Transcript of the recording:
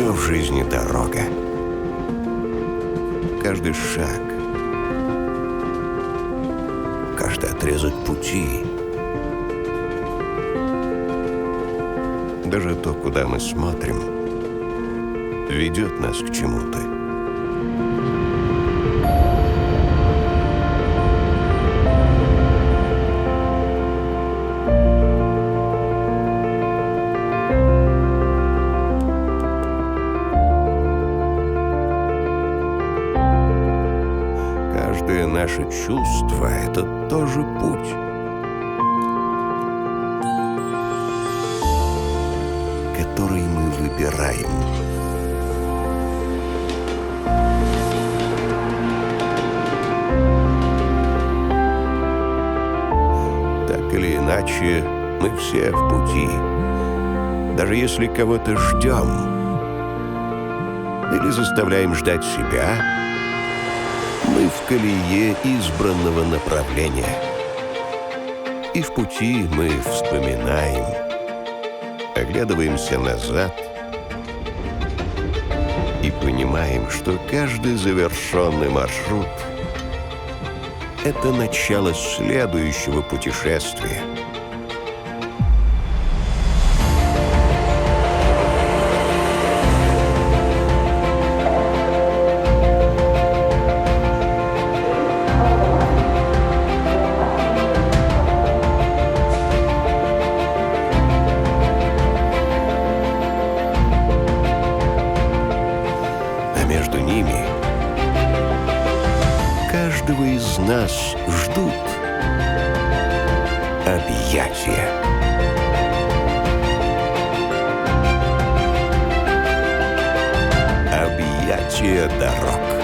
все в жизни дорога. Каждый шаг, каждый отрезок пути, даже то, куда мы смотрим, ведет нас к чему-то. Каждое наше чувство — это тоже путь, который мы выбираем. Так или иначе, мы все в пути. Даже если кого-то ждем или заставляем ждать себя, мы в колее избранного направления. И в пути мы вспоминаем, оглядываемся назад и понимаем, что каждый завершенный маршрут — это начало следующего путешествия. Между ними каждого из нас ждут объятия. Объятия дорог.